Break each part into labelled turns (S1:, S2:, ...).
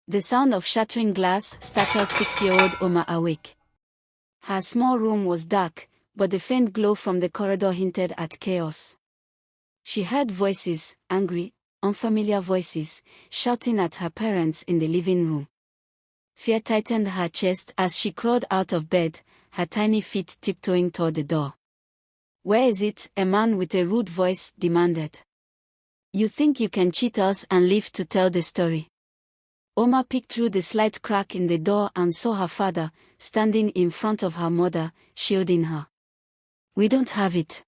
S1: The sound of shattering glass startled 6-year-old Oma awake. Her small room was dark, but the faint glow from the corridor hinted at chaos. She heard voices, angry, unfamiliar voices, shouting at her parents in the living room. Fear tightened her chest as she crawled out of bed, her tiny feet tiptoeing toward the door. "Where is it?" a man with a rude voice demanded. "You think you can cheat us and live to tell the story?" Oma peeked through the slight crack in the door and saw her father, standing in front of her mother, shielding her. "We don't have it.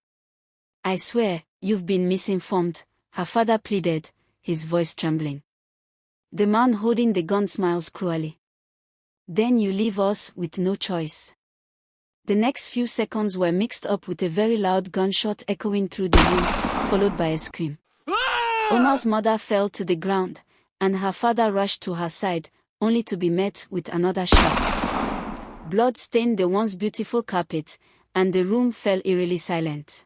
S1: I swear, you've been misinformed," her father pleaded, his voice trembling. The man holding the gun smiles cruelly. "Then you leave us with no choice." The next few seconds were mixed up with a very loud gunshot echoing through the room, followed by a scream. Oma's mother fell to the ground, and her father rushed to her side, only to be met with another shot. Blood stained the once beautiful carpet, and the room fell eerily silent.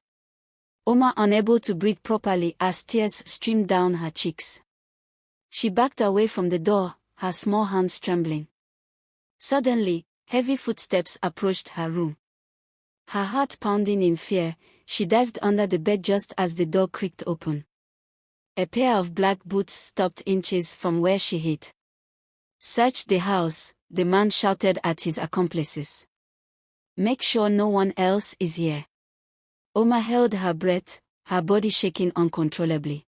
S1: Oma unable to breathe properly as tears streamed down her cheeks. She backed away from the door, her small hands trembling. Suddenly, heavy footsteps approached her room. Her heart pounding in fear, she dived under the bed just as the door creaked open. A pair of black boots stopped inches from where she hid. "Search the house," the man shouted at his accomplices. "Make sure no one else is here." Oma held her breath, her body shaking uncontrollably.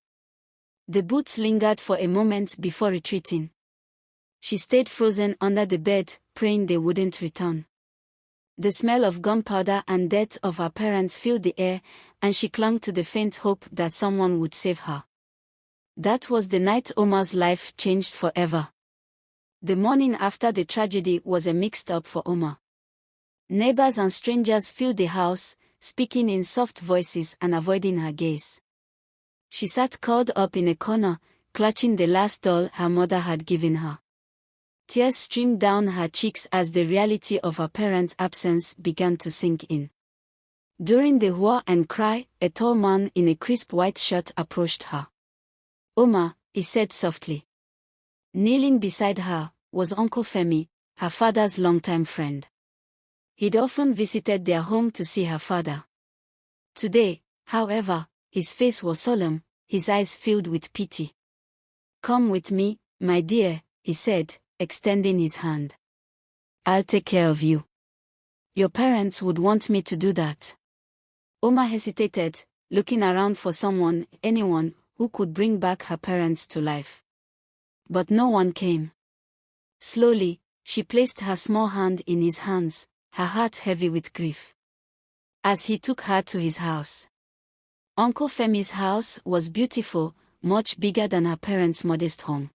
S1: The boots lingered for a moment before retreating. She stayed frozen under the bed, praying they wouldn't return. The smell of gunpowder and death of her parents filled the air, and she clung to the faint hope that someone would save her. That was the night Oma's life changed forever. The morning after the tragedy was a mixed up for Oma. Neighbors and strangers filled the house, speaking in soft voices and avoiding her gaze. She sat curled up in a corner, clutching the last doll her mother had given her. Tears streamed down her cheeks as the reality of her parents' absence began to sink in. During the hue and cry, a tall man in a crisp white shirt approached her. "Oma," he said softly. Kneeling beside her was Uncle Fei, her father's longtime friend. He'd often visited their home to see her father. Today, however, his face was solemn, his eyes filled with pity. "Come with me, my dear," he said, extending his hand. "I'll take care of you." "Your parents would want me to do that." Oma hesitated, looking around for someone, anyone, who could bring back her parents to life. But no one came. Slowly, she placed her small hand in his hands, her heart heavy with grief. As he took her to his house. Uncle Femi's house was beautiful, much bigger than her parents' modest home.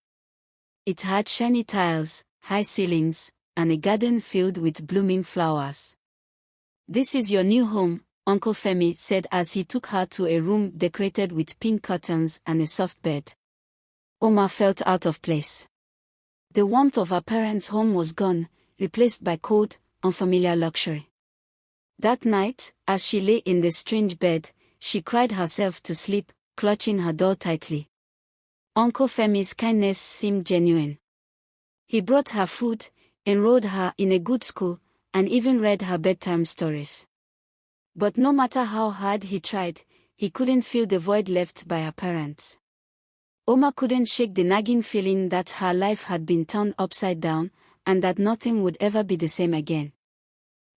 S1: It had shiny tiles, high ceilings, and a garden filled with blooming flowers. "This is your new home," Uncle Fei said as he took her to a room decorated with pink curtains and a soft bed. Oma felt out of place. The warmth of her parents' home was gone, replaced by cold, unfamiliar luxury. That night, as she lay in the strange bed, she cried herself to sleep, clutching her doll tightly. Uncle Femi's kindness seemed genuine. He brought her food, enrolled her in a good school, and even read her bedtime stories. But no matter how hard he tried, he couldn't fill the void left by her parents. Oma couldn't shake the nagging feeling that her life had been turned upside down, and that nothing would ever be the same again.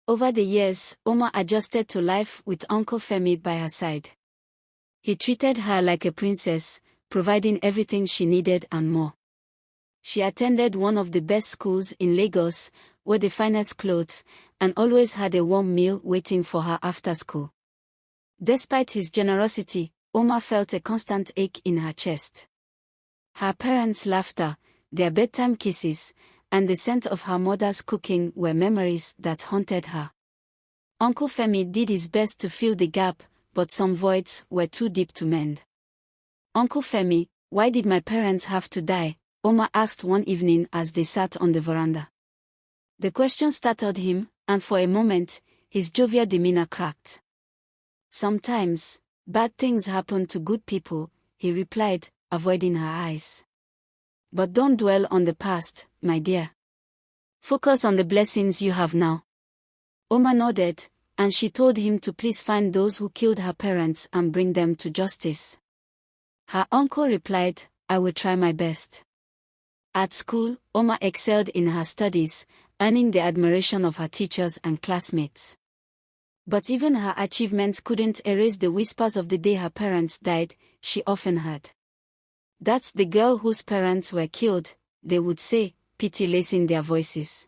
S1: Over the years, Oma adjusted to life with Uncle Fei by her side. He treated her like a princess, providing everything she needed and more. She attended one of the best schools in Lagos, wore the finest clothes, and always had a warm meal waiting for her after school. Despite his generosity, Oma felt a constant ache in her chest. Her parents' laughter, their bedtime kisses, and the scent of her mother's cooking were memories that haunted her. Uncle Fei did his best to fill the gap, but some voids were too deep to mend. "Uncle Fei, why did my parents have to die?" Oma asked one evening as they sat on the veranda. The question startled him, and for a moment, his jovial demeanor cracked. "Sometimes, bad things happen to good people," he replied, avoiding her eyes. But don't dwell on the past, my dear. Focus on the blessings you have now. Oma nodded, and she told him to please find those who killed her parents and bring them to justice. Her uncle replied, I will try my best. At school, Oma excelled in her studies, earning the admiration of her teachers and classmates. But even her achievements couldn't erase the whispers of the day her parents died. She often heard. That's the girl whose parents were killed, they would say, pity lacing their voices.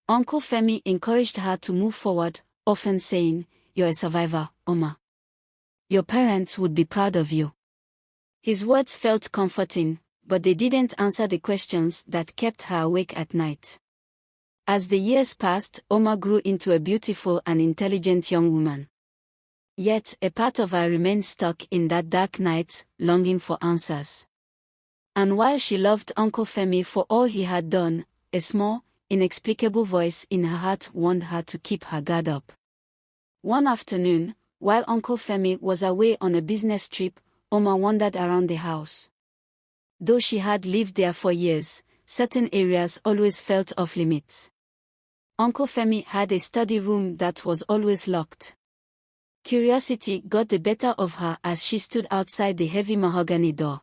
S1: Uncle Femi encouraged her to move forward, often saying, You're a survivor, Oma. Your parents would be proud of you. His words felt comforting, but they didn't answer the questions that kept her awake at night. As the years passed, Oma grew into a beautiful and intelligent young woman. Yet, a part of her remained stuck in that dark night, longing for answers. And while she loved Uncle Femi for all he had done, a small, inexplicable voice in her heart warned her to keep her guard up. One afternoon, while Uncle Femi was away on a business trip, Oma wandered around the house. Though she had lived there for years, certain areas always felt off limits. Uncle Femi had a study room that was always locked. Curiosity got the better of her as she stood outside the heavy mahogany door.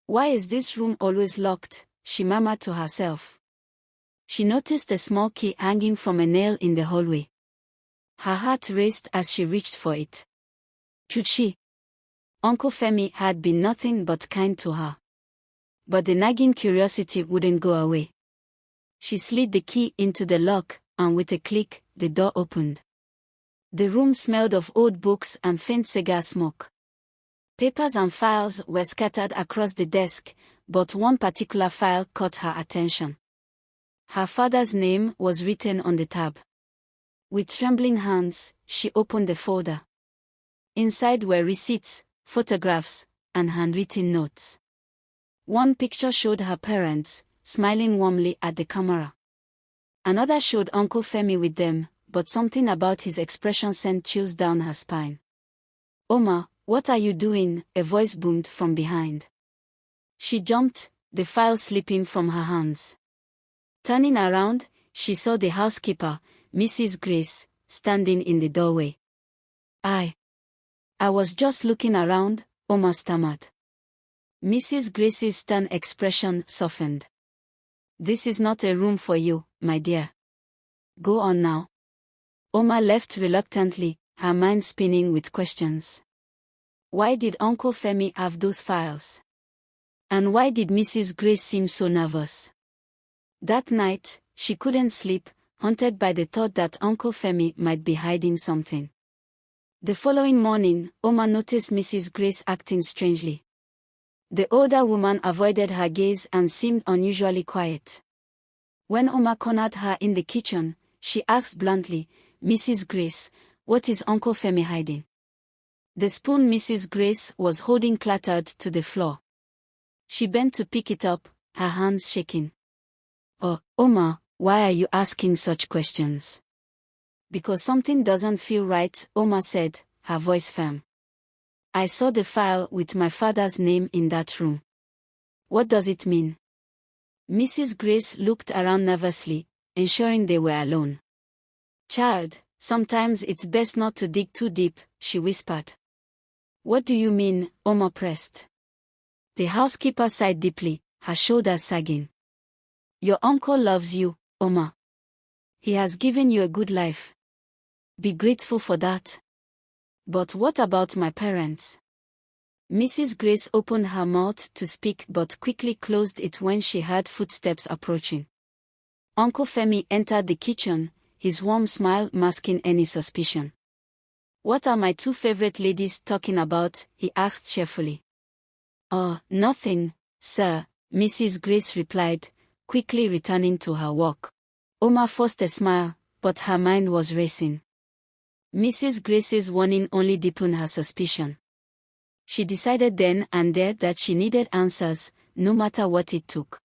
S1: Why is this room always locked? She murmured to herself. She noticed a small key hanging from a nail in the hallway. Her heart raced as she reached for it. Should she? Uncle Femi had been nothing but kind to her. But the nagging curiosity wouldn't go away. She slid the key into the lock, and with a click, the door opened. The room smelled of old books and faint cigar smoke. Papers and files were scattered across the desk, but one particular file caught her attention. Her father's name was written on the tab. With trembling hands, she opened the folder. Inside were receipts, photographs, and handwritten notes. One picture showed her parents, smiling warmly at the camera. Another showed Uncle Femi with them, but something about his expression sent chills down her spine. Oma, what are you doing? A voice boomed from behind. She jumped, the file slipping from her hands. Turning around, she saw the housekeeper, Mrs. Grace, standing in the doorway. I was just looking around, Oma stammered. Mrs. Grace's stern expression softened. This is not a room for you, my dear. Go on now. Oma left reluctantly, her mind spinning with questions. Why did Uncle Femi have those files? And why did Mrs. Grace seem so nervous? That night, she couldn't sleep, haunted by the thought that Uncle Femi might be hiding something. The following morning, Oma noticed Mrs. Grace acting strangely. The older woman avoided her gaze and seemed unusually quiet. When Oma cornered her in the kitchen, she asked bluntly, Mrs. Grace, what is Uncle Femi hiding? The spoon Mrs. Grace was holding clattered to the floor. She bent to pick it up, her hands shaking. Oh, Oma, why are you asking such questions? Because something doesn't feel right, Oma said, her voice firm. I saw the file with my father's name in that room. What does it mean? Mrs. Grace looked around nervously, ensuring they were alone. Child, sometimes it's best not to dig too deep, she whispered. What do you mean? Oma pressed. The housekeeper sighed deeply, her shoulders sagging. Your uncle loves you, Oma. He has given you a good life. Be grateful for that. But what about my parents? Mrs. Grace opened her mouth to speak but quickly closed it when she heard footsteps approaching. Uncle Femi entered the kitchen, his warm smile masking any suspicion. What are my two favorite ladies talking about? He asked cheerfully. Oh, nothing, sir, Mrs. Grace replied, quickly returning to her work. Oma forced a smile, but her mind was racing. Mrs. Grace's warning only deepened her suspicion. She decided then and there that she needed answers, no matter what it took.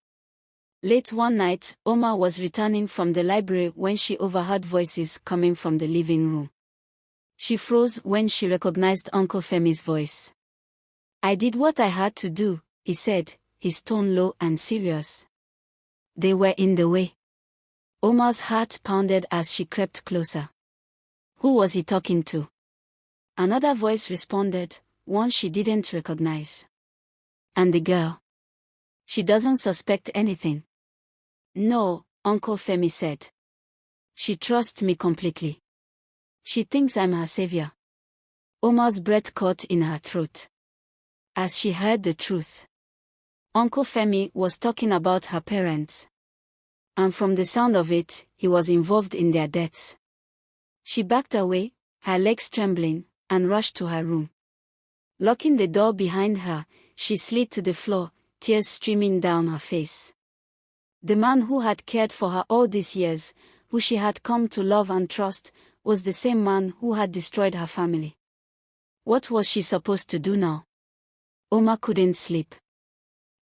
S1: Late one night, Oma was returning from the library when she overheard voices coming from the living room. She froze when she recognized Uncle Femi's voice. I did what I had to do, he said, his tone low and serious. They were in the way. Omar's heart pounded as she crept closer. Who was he talking to? Another voice responded, one she didn't recognize. And the girl? She doesn't suspect anything. No, Uncle Femi said. She trusts me completely. She thinks I'm her savior. Omar's breath caught in her throat as she heard the truth. Uncle Femi was talking about her parents. And from the sound of it, he was involved in their deaths. She backed away, her legs trembling, and rushed to her room. Locking the door behind her, she slid to the floor, tears streaming down her face. The man who had cared for her all these years, who she had come to love and trust, was the same man who had destroyed her family. What was she supposed to do now? Oma couldn't sleep.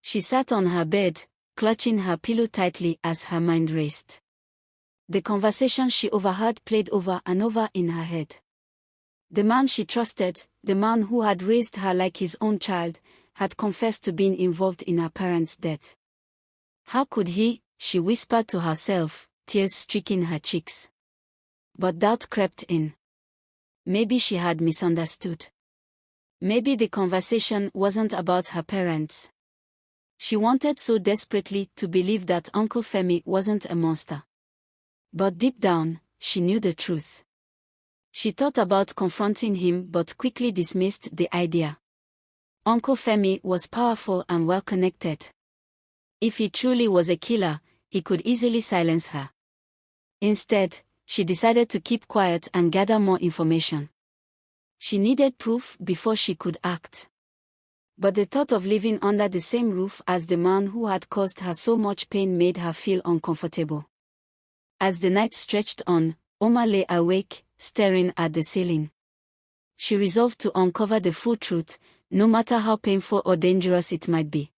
S1: She sat on her bed, clutching her pillow tightly as her mind raced. The conversation she overheard played over and over in her head. The man she trusted, the man who had raised her like his own child, had confessed to being involved in her parents' death. How could he? She whispered to herself, tears streaking her cheeks. But doubt crept in. Maybe she had misunderstood. Maybe the conversation wasn't about her parents. She wanted so desperately to believe that Uncle Femi wasn't a monster. But deep down, she knew the truth. She thought about confronting him but quickly dismissed the idea. Uncle Femi was powerful and well-connected. If he truly was a killer, he could easily silence her. Instead, she decided to keep quiet and gather more information. She needed proof before she could act. But the thought of living under the same roof as the man who had caused her so much pain made her feel uncomfortable. As the night stretched on, Oma lay awake, staring at the ceiling. She resolved to uncover the full truth, no matter how painful or dangerous it might be.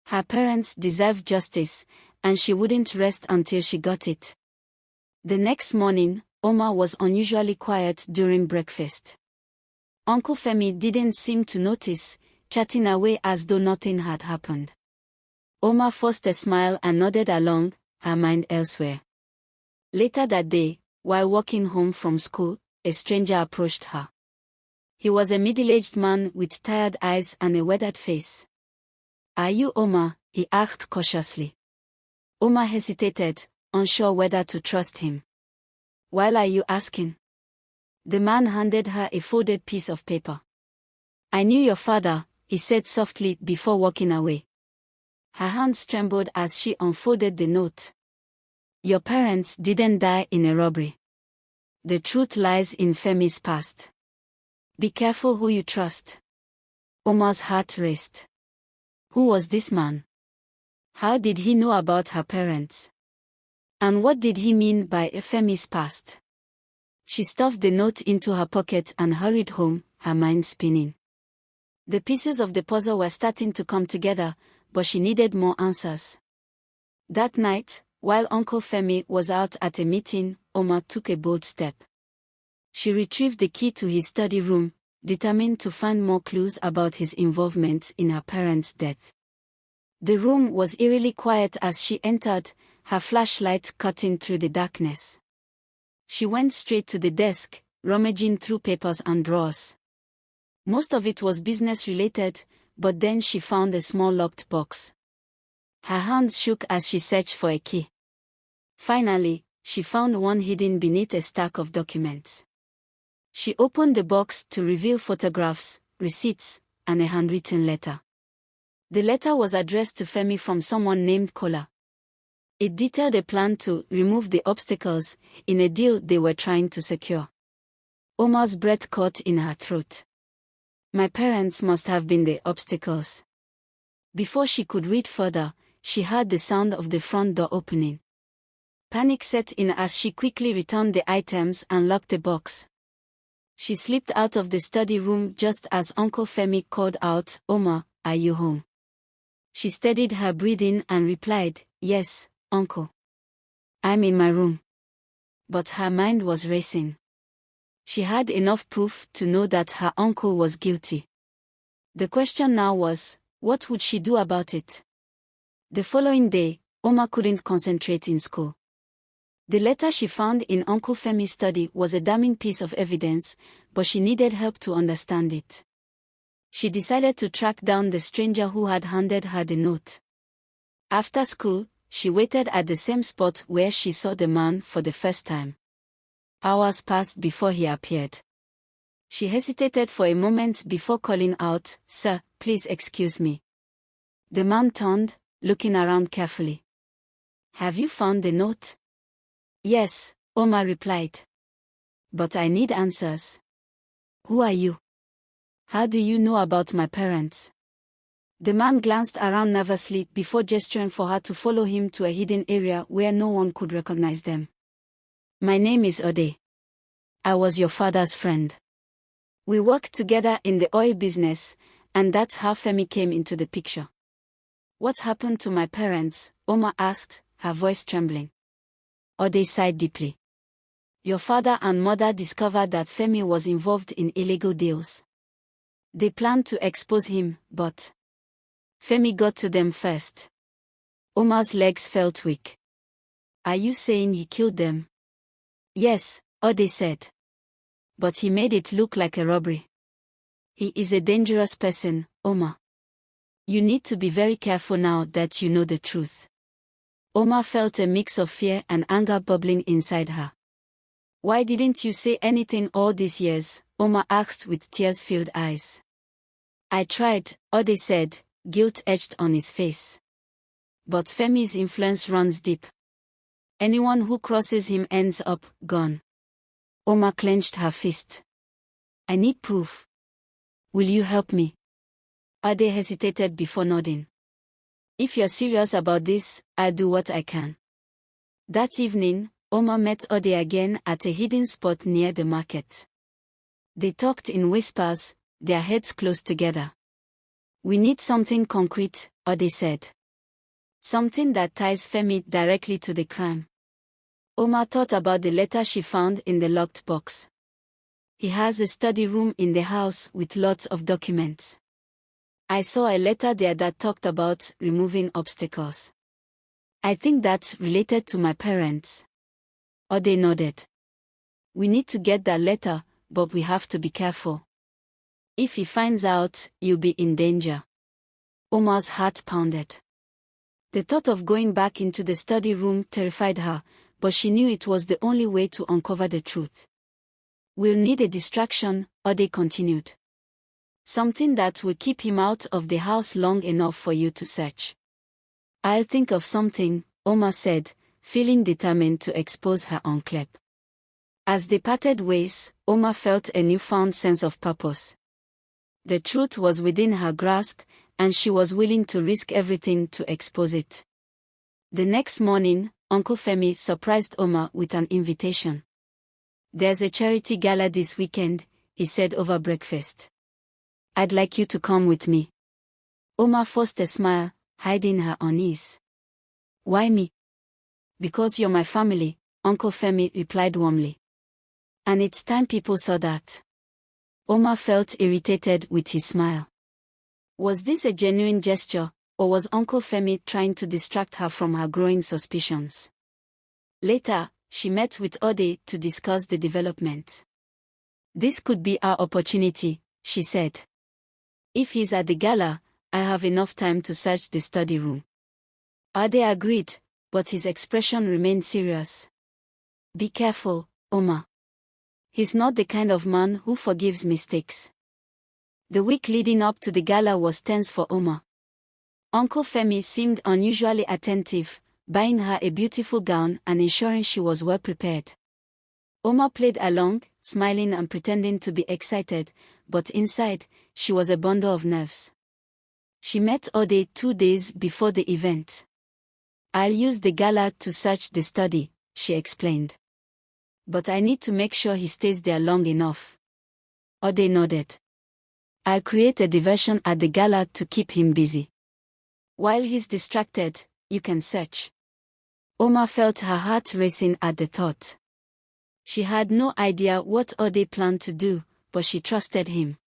S1: Her parents deserved justice, and she wouldn't rest until she got it. The next morning, Oma was unusually quiet during breakfast. Uncle Femi didn't seem to notice, chatting away as though nothing had happened. Oma forced a smile and nodded along, her mind elsewhere. Later that day, while walking home from school, a stranger approached her. He was a middle-aged man with tired eyes and a weathered face. "Are you Oma?" he asked cautiously. Oma hesitated, unsure whether to trust him. "Why are you asking?" The man handed her a folded piece of paper. "I knew your father," he said softly before walking away. Her hands trembled as she unfolded the note. "Your parents didn't die in a robbery. The truth lies in Femi's past. Be careful who you trust." Omar's heart raced. Who was this man? How did he know about her parents? And what did he mean by Femi's past? She stuffed the note into her pocket and hurried home, her mind spinning. The pieces of the puzzle were starting to come together, but she needed more answers. That night, while Uncle Femi was out at a meeting, Oma took a bold step. She retrieved the key to his study room, determined to find more clues about his involvement in her parents' death. The room was eerily quiet as she entered, her flashlight cutting through the darkness. She went straight to the desk, rummaging through papers and drawers. Most of it was business-related, but then she found a small locked box. Her hands shook as she searched for a key. Finally, she found one hidden beneath a stack of documents. She opened the box to reveal photographs, receipts, and a handwritten letter. The letter was addressed to Femi from someone named Kola. It detailed a plan to remove the obstacles in a deal they were trying to secure. Omar's breath caught in her throat. My parents must have been the obstacles. Before she could read further, she heard the sound of the front door opening. Panic set in as she quickly returned the items and locked the box. She slipped out of the study room just as Uncle Femi called out, "Oma, are you home?" She steadied her breathing and replied, "Yes, Uncle. I'm in my room." But her mind was racing. She had enough proof to know that her uncle was guilty. The question now was, What would she do about it? The following day, Oma couldn't concentrate in school. The letter she found in Uncle Femi's study was a damning piece of evidence, but she needed help to understand it. She decided to track down the stranger who had handed her the note. After school, she waited at the same spot where she saw the man for the first time. Hours passed before he appeared. She hesitated for a moment before calling out, "Sir, please excuse me." The man turned, looking around carefully. "Have you found the note?" "Yes," Oma replied. "But I need answers. Who are you? How do you know about my parents?" The man glanced around nervously before gesturing for her to follow him to a hidden area where no one could recognize them. "My name is Ode. I was your father's friend. We worked together in the oil business, and that's how Femi came into the picture." "What happened to my parents?" Oma asked, her voice trembling. Ode sighed deeply. "Your father and mother discovered that Femi was involved in illegal deals. They planned to expose him, but Femi got to them first." Oma's legs felt weak. "Are you saying he killed them?" "Yes," Ode said. "But he made it look like a robbery. He is a dangerous person, Oma. You need to be very careful now that you know the truth." Oma felt a mix of fear and anger bubbling inside her. "Why didn't you say anything all these years?" Oma asked with tears-filled eyes. "I tried," Ode said, guilt etched on his face. "But Femi's influence runs deep. Anyone who crosses him ends up gone." Oma clenched her fist. "I need proof. Will you help me?" Ode hesitated before nodding. "If you're serious about this, I'll do what I can." That evening, Oma met Ode again at a hidden spot near the market. They talked in whispers, their heads close together. "We need something concrete," Ode said. "Something that ties Femi directly to the crime." Oma thought about the letter she found in the locked box. "He has a study room in the house with lots of documents. I saw a letter there that talked about removing obstacles. I think that's related to my parents." Ode nodded. "We need to get that letter, but we have to be careful. If he finds out, you'll be in danger." Oma's heart pounded. The thought of going back into the study room terrified her, but she knew it was the only way to uncover the truth. "We'll need a distraction," Ode continued. "Something that will keep him out of the house long enough for you to search." "I'll think of something," Oma said, feeling determined to expose her uncle. As they parted ways, Oma felt a newfound sense of purpose. The truth was within her grasp, and she was willing to risk everything to expose it. The next morning, Uncle Femi surprised Oma with an invitation. "There's a charity gala this weekend," he said over breakfast. "I'd like you to come with me." Oma forced a smile, hiding her unease. "Why me?" "Because you're my family," Uncle Femi replied warmly. "And it's time people saw that." Oma felt irritated with his smile. Was this a genuine gesture, or was Uncle Femi trying to distract her from her growing suspicions? Later, she met with Ode to discuss the development. "This could be our opportunity," she said. "If he's at the gala, I have enough time to search the study room." Ode agreed, but his expression remained serious. "Be careful, Oma. He's not the kind of man who forgives mistakes." The week leading up to the gala was tense for Oma. Uncle Femi seemed unusually attentive, buying her a beautiful gown and ensuring she was well prepared. Oma played along, smiling and pretending to be excited, but inside, she was a bundle of nerves. She met Ode 2 days before the event. "I'll use the gala to search the study," she explained. "But I need to make sure he stays there long enough." Ode nodded. "I'll create a diversion at the gala to keep him busy. While he's distracted, you can search." Oma felt her heart racing at the thought. She had no idea what Ode planned to do, but she trusted him.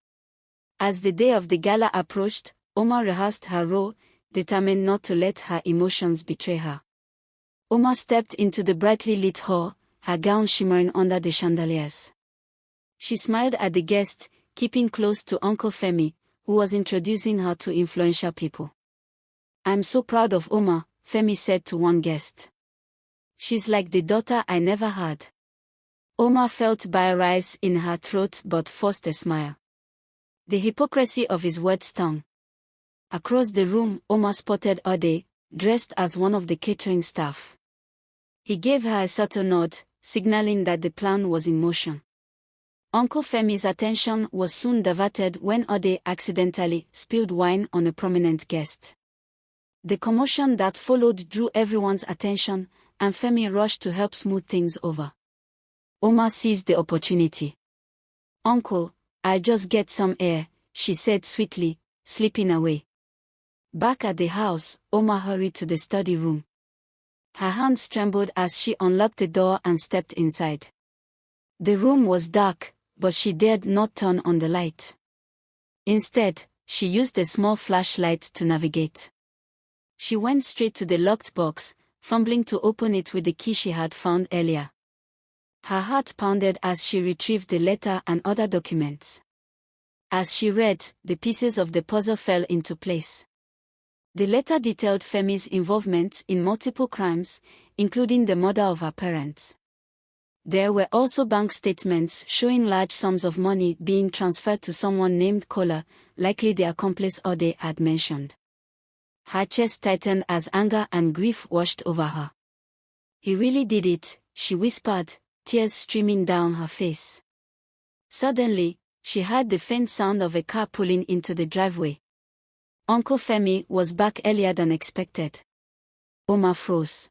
S1: As the day of the gala approached, Oma rehearsed her role, determined not to let her emotions betray her. Oma stepped into the brightly lit hall, her gown shimmering under the chandeliers. She smiled at the guest, keeping close to Uncle Fei, who was introducing her to influential people. "I'm so proud of Oma," Fei said to one guest. "She's like the daughter I never had." Oma felt bile rise in her throat but forced a smile. The hypocrisy of his words stung. Across the room, Oma spotted Ode, dressed as one of the catering staff. He gave her a subtle nod, signaling that the plan was in motion. Uncle Fei's attention was soon diverted when Ode accidentally spilled wine on a prominent guest. The commotion that followed drew everyone's attention, and Fei rushed to help smooth things over. Oma seized the opportunity. "Uncle, I'll just get some air," she said sweetly, slipping away. Back at the house, Oma hurried to the study room. Her hands trembled as she unlocked the door and stepped inside. The room was dark, but she dared not turn on the light. Instead, she used a small flashlight to navigate. She went straight to the locked box, fumbling to open it with the key she had found earlier. Her heart pounded as she retrieved the letter and other documents. As she read, the pieces of the puzzle fell into place. The letter detailed Fei's involvement in multiple crimes, including the murder of her parents. There were also bank statements showing large sums of money being transferred to someone named Kola, likely the accomplice Ode had mentioned. Her chest tightened as anger and grief washed over her. "He really did it," she whispered, tears streaming down her face. Suddenly, she heard the faint sound of a car pulling into the driveway. Uncle Fei was back earlier than expected. Oma froze.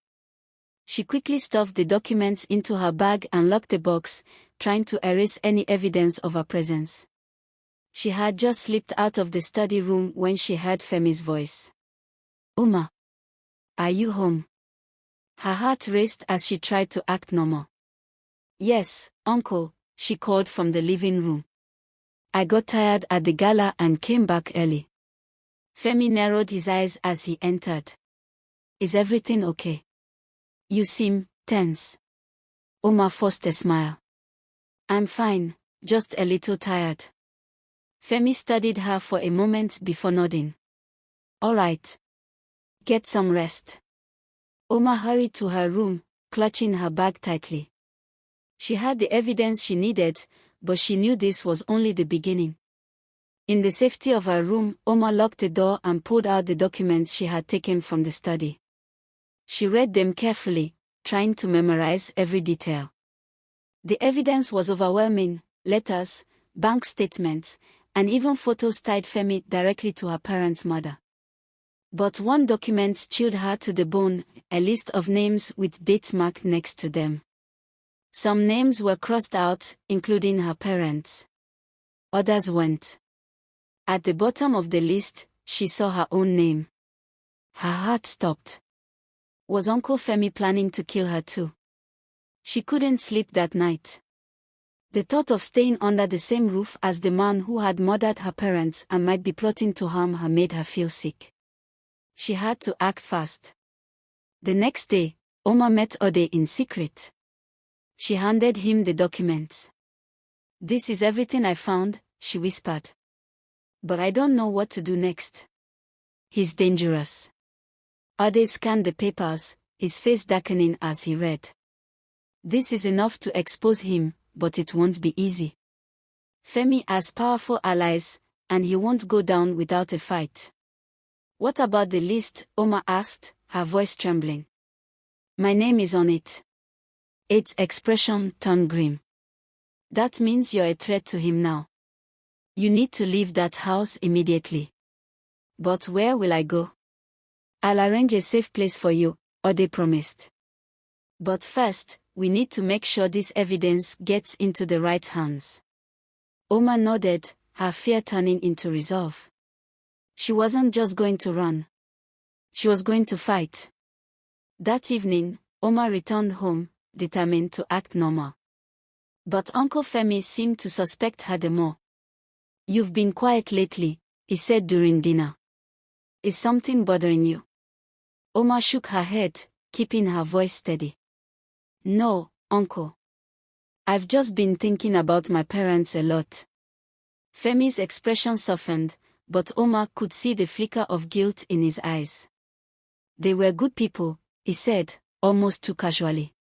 S1: She quickly stuffed the documents into her bag and locked the box, trying to erase any evidence of her presence. She had just slipped out of the study room when she heard Fei's voice. "Oma, are you home?" Her heart raced as she tried to act normal. "Yes, Uncle," she called from the living room. "I got tired at the gala and came back early." Fei narrowed his eyes as he entered. "Is everything okay? You seem tense." Oma forced a smile. "I'm fine, just a little tired." Fei studied her for a moment before nodding. "All right. Get some rest." Oma hurried to her room, clutching her bag tightly. She had the evidence she needed, but she knew this was only the beginning. In the safety of her room, Oma locked the door and pulled out the documents she had taken from the study. She read them carefully, trying to memorize every detail. The evidence was overwhelming: letters, bank statements, and even photos tied Fei directly to her parents' murder. But one document chilled her to the bone: a list of names with dates marked next to them. Some names were crossed out, including her parents. Others weren't. At the bottom of the list, she saw her own name. Her heart stopped. Was Uncle Fei planning to kill her too? She couldn't sleep that night. The thought of staying under the same roof as the man who had murdered her parents and might be plotting to harm her made her feel sick. She had to act fast. The next day, Oma met Ode in secret. She handed him the documents. "This is everything I found," she whispered. "But I don't know what to do next. He's dangerous." Ode scanned the papers, his face darkening as he read. "This is enough to expose him, but it won't be easy. Fei has powerful allies, and he won't go down without a fight." "What about the list?" Oma asked, her voice trembling. "My name is on it." Its expression turned grim. "That means you're a threat to him now. You need to leave that house immediately." "But where will I go?" "I'll arrange a safe place for you," Ode promised. "But first, we need to make sure this evidence gets into the right hands." Oma nodded, her fear turning into resolve. She wasn't just going to run. She was going to fight. That evening, Oma returned home, determined to act normal. But Uncle Fei seemed to suspect her the more. "You've been quiet lately," he said during dinner. Is something bothering you? Oma shook her head, keeping her voice steady. No, uncle. I've just been thinking about my parents a lot. Femi's expression softened, but Oma could see the flicker of guilt in his eyes. They were good people, he said, almost too casually.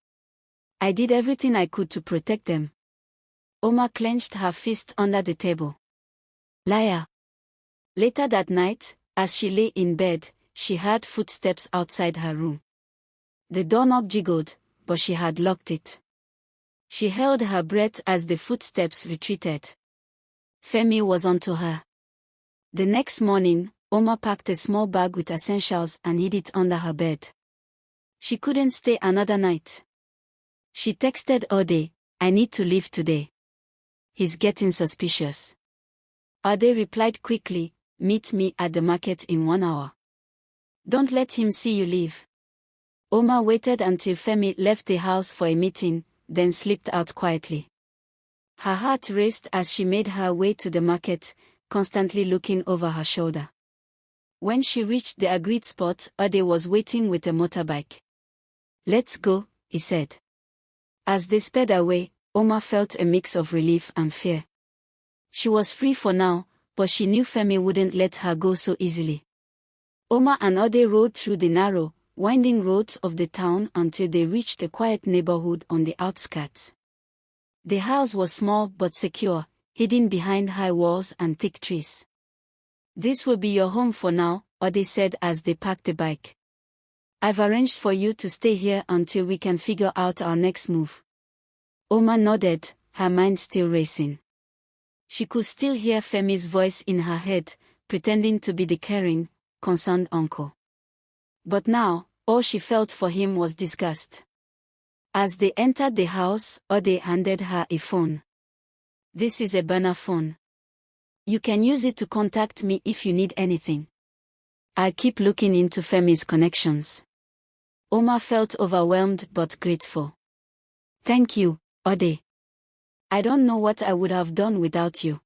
S1: I did everything I could to protect them. Oma clenched her fist under the table. Liar. Later that night, as she lay in bed, she heard footsteps outside her room. The doorknob jiggled, but she had locked it. She held her breath as the footsteps retreated. Femi was onto her. The next morning, Oma packed a small bag with essentials and hid it under her bed. She couldn't stay another night. She texted Ode, I need to leave today. He's getting suspicious. Ode replied quickly, meet me at the market in 1 hour. Don't let him see you leave. Oma waited until Femi left the house for a meeting, then slipped out quietly. Her heart raced as she made her way to the market, constantly looking over her shoulder. When she reached the agreed spot, Ode was waiting with a motorbike. Let's go, he said. As they sped away, Oma felt a mix of relief and fear. She was free for now, but she knew Femi wouldn't let her go so easily. Oma and Ode rode through the narrow, winding roads of the town until they reached a quiet neighborhood on the outskirts. The house was small but secure, hidden behind high walls and thick trees. This will be your home for now, Ode said as they parked the bike. I've arranged for you to stay here until we can figure out our next move. Oma nodded, her mind still racing. She could still hear Femi's voice in her head, pretending to be the caring, concerned uncle. But now, all she felt for him was disgust. As they entered the house, Ode handed her a phone. This is a burner phone. You can use it to contact me if you need anything. I'll keep looking into Femi's connections. Oma felt overwhelmed but grateful. Thank you, Ode. I don't know what I would have done without you.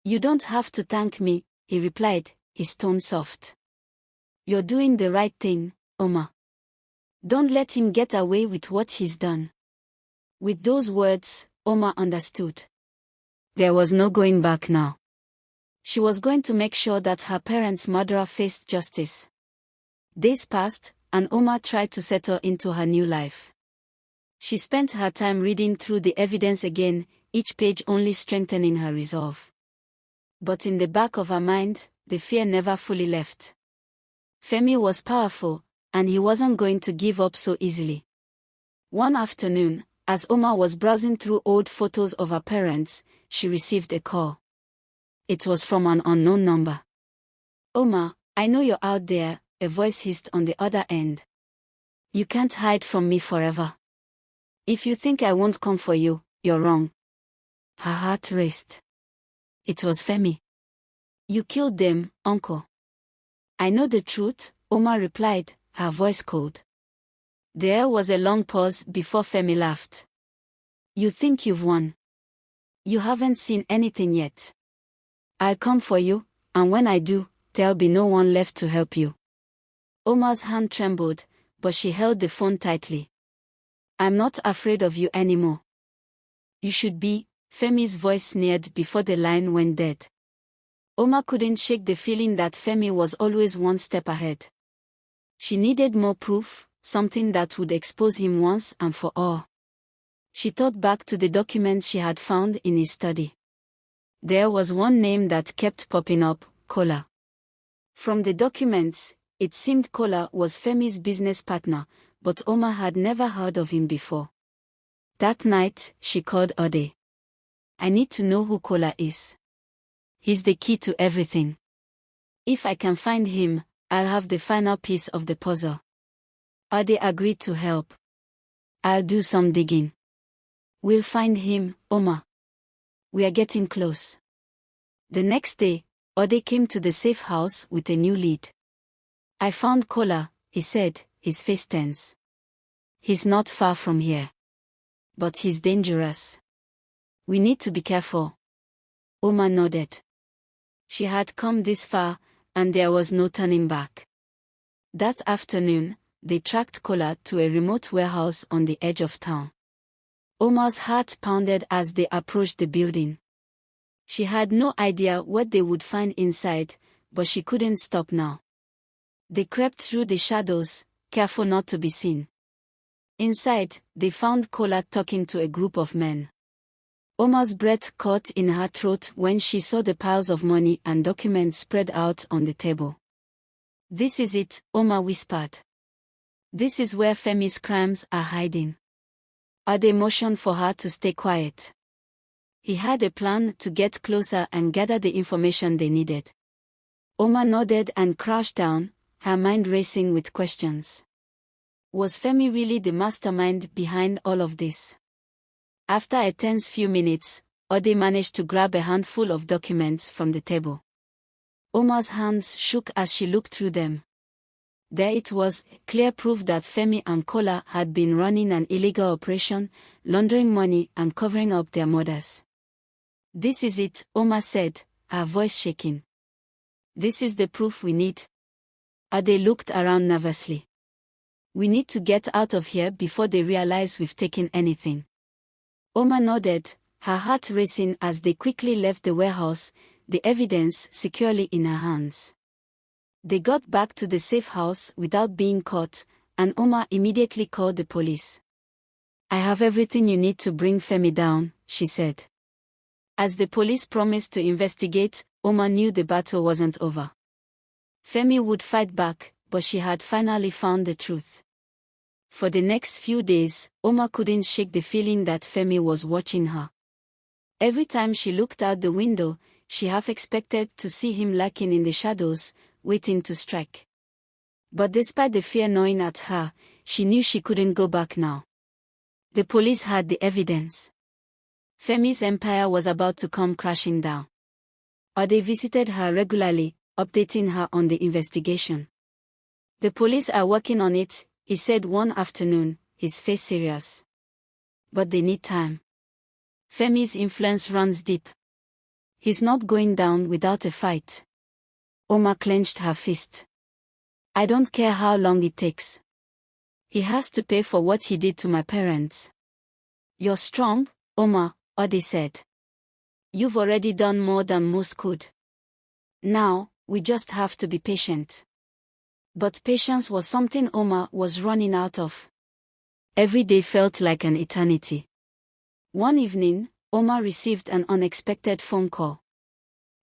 S1: You don't have to thank me, he replied, his tone soft. You're doing the right thing, Oma. Don't let him get away with what he's done. With those words, Oma understood. There was no going back now. She was going to make sure that her parents' murderer faced justice. Days passed, and Oma tried to settle into her new life. She spent her time reading through the evidence again, each page only strengthening her resolve. But in the back of her mind, the fear never fully left. Femi was powerful, and he wasn't going to give up so easily. One afternoon, as Oma was browsing through old photos of her parents, she received a call. It was from an unknown number. Oma, I know you're out there, a voice hissed on the other end. You can't hide from me forever. If you think I won't come for you, you're wrong. Her heart raced. It was Femi. You killed them, uncle. I know the truth, Oma replied, her voice cold. There was a long pause before Femi laughed. You think you've won. You haven't seen anything yet. I'll come for you, and when I do, there'll be no one left to help you. Oma's hand trembled, but she held the phone tightly. I'm not afraid of you anymore. You should be, Femi's voice sneered before the line went dead. Oma couldn't shake the feeling that Femi was always one step ahead. She needed more proof, something that would expose him once and for all. She thought back to the documents she had found in his study. There was one name that kept popping up, Kola. From the documents, it seemed Kola was Femi's business partner, but Oma had never heard of him before. That night, she called Ode. I need to know who Kola is. He's the key to everything. If I can find him, I'll have the final piece of the puzzle. Ode agreed to help. I'll do some digging. We'll find him, Oma. We are getting close. The next day, Ode came to the safe house with a new lead. I found Kola, he said, his face tense. He's not far from here. But he's dangerous. We need to be careful. Oma nodded. She had come this far, and there was no turning back. That afternoon, they tracked Kola to a remote warehouse on the edge of town. Omar's heart pounded as they approached the building. She had no idea what they would find inside, but she couldn't stop now. They crept through the shadows, careful not to be seen. Inside, they found Kola talking to a group of men. Omar's breath caught in her throat when she saw the piles of money and documents spread out on the table. "This is it," Omar whispered. "This is where Femi's crimes are hiding." Ade motioned for her to stay quiet. He had a plan to get closer and gather the information they needed. Omar nodded and crouched down, her mind racing with questions. Was Femi really the mastermind behind all of this? After a tense few minutes, Ode managed to grab a handful of documents from the table. Omar's hands shook as she looked through them. There it was, clear proof that Femi and Kola had been running an illegal operation, laundering money and covering up their murders. "This is it," Omar said, her voice shaking. "This is the proof we need." Ade looked around nervously. "We need to get out of here before they realize we've taken anything." Omar nodded, her heart racing as they quickly left the warehouse, the evidence securely in her hands. They got back to the safe house without being caught, and Omar immediately called the police. "I have everything you need to bring Femi down," she said. As the police promised to investigate, Omar knew the battle wasn't over. Femi would fight back, but she had finally found the truth. For the next few days, Omar couldn't shake the feeling that Femi was watching her. Every time she looked out the window, she half expected to see him lurking in the shadows, waiting to strike. But despite the fear gnawing at her, she knew she couldn't go back now. The police had the evidence. Femi's empire was about to come crashing down. Ade visited her regularly, updating her on the investigation. "The police are working on it," he said one afternoon, his face serious. "But they need time. Femi's influence runs deep. He's not going down without a fight." Omar clenched her fist. "I don't care how long it takes. He has to pay for what he did to my parents." "You're strong, Omar," Ade said. "You've already done more than most could. Now, we just have to be patient." But patience was something Omar was running out of. Every day felt like an eternity. One evening, Omar received an unexpected phone call.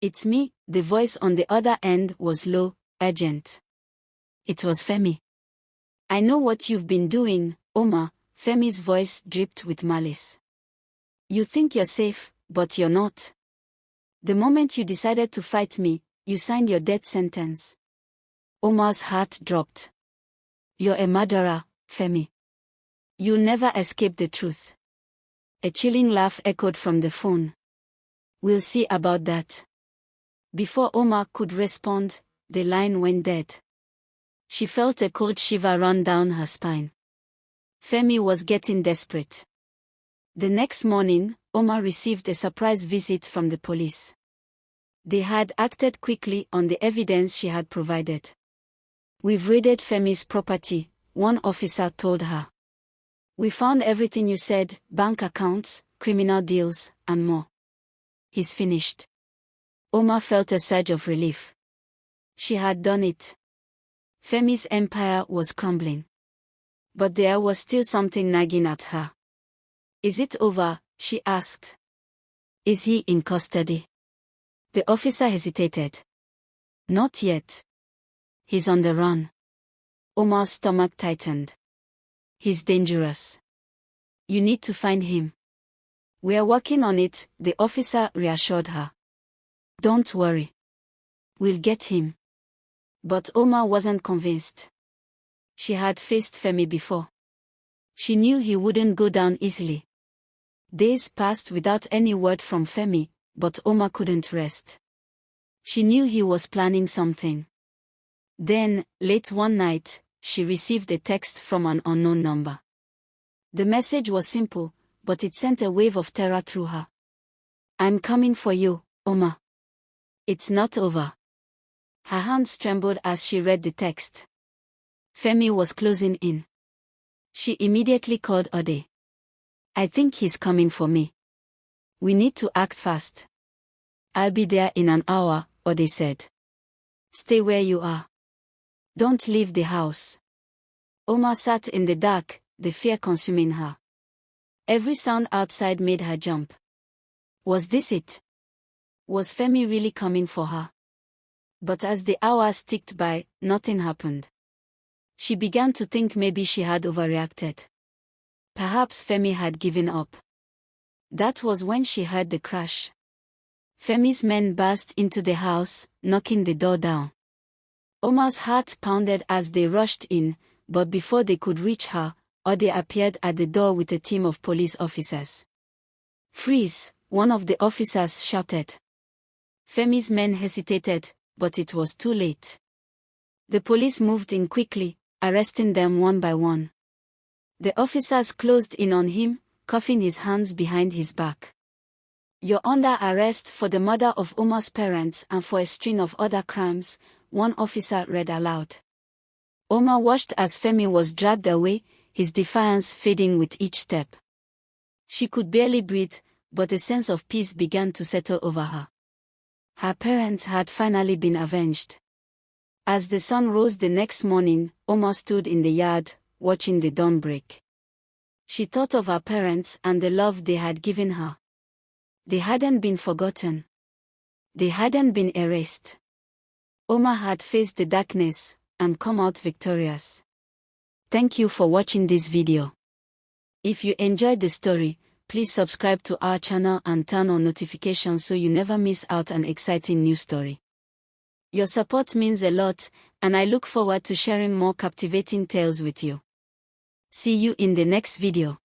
S1: "It's me," the voice on the other end was low, urgent. It was Femi. "I know what you've been doing, Omar," Femi's voice dripped with malice. "You think you're safe, but you're not. The moment you decided to fight me, you signed your death sentence." Omar's heart dropped. "You're a murderer, Femi. You'll never escape the truth." A chilling laugh echoed from the phone. "We'll see about that." Before Omar could respond, the line went dead. She felt a cold shiver run down her spine. Femi was getting desperate. The next morning, Omar received a surprise visit from the police. They had acted quickly on the evidence she had provided. "We've raided Femi's property," one officer told her. "We found everything you said, bank accounts, criminal deals, and more." "He's finished." Omar felt a surge of relief. She had done it. Femi's empire was crumbling. But there was still something nagging at her. "Is it over?" she asked. "Is he in custody?" The officer hesitated. "Not yet. He's on the run." Omar's stomach tightened. "He's dangerous. You need to find him." "We're working on it," the officer reassured her. "Don't worry. We'll get him." But Omar wasn't convinced. She had faced Femi before. She knew he wouldn't go down easily. Days passed without any word from Femi, but Omar couldn't rest. She knew he was planning something. Then, late one night, she received a text from an unknown number. The message was simple, but it sent a wave of terror through her. "I'm coming for you, Omar. It's not over." Her hands trembled as she read the text. Femi was closing in. She immediately called Ode. I think he's coming for me. We need to act fast. I'll be there in an hour, Ode said. Stay where you are. Don't leave the house. Oma sat in the dark, the fear consuming her. Every sound outside made her jump. Was this it? Was Femi really coming for her? But as the hours ticked by, nothing happened. She began to think maybe she had overreacted. Perhaps Femi had given up. That was when she heard the crash. Femi's men burst into the house, knocking the door down. Oma's heart pounded as they rushed in, but before they could reach her, Ode appeared at the door with a team of police officers. Freeze, one of the officers shouted. Femi's men hesitated, but it was too late. The police moved in quickly, arresting them one by one. The officers closed in on him, cuffing his hands behind his back. You're under arrest for the murder of Oma's parents and for a string of other crimes, one officer read aloud. Oma watched as Femi was dragged away, his defiance fading with each step. She could barely breathe, but a sense of peace began to settle over her. Her parents had finally been avenged. As the sun rose the next morning, Oma stood in the yard, watching the dawn break. She thought of her parents and the love they had given her. They hadn't been forgotten. They hadn't been erased. Oma had faced the darkness and come out victorious. Thank you for watching this video. If you enjoyed the story, please subscribe to our channel and turn on notifications so you never miss out an exciting new story. Your support means a lot, and I look forward to sharing more captivating tales with you. See you in the next video.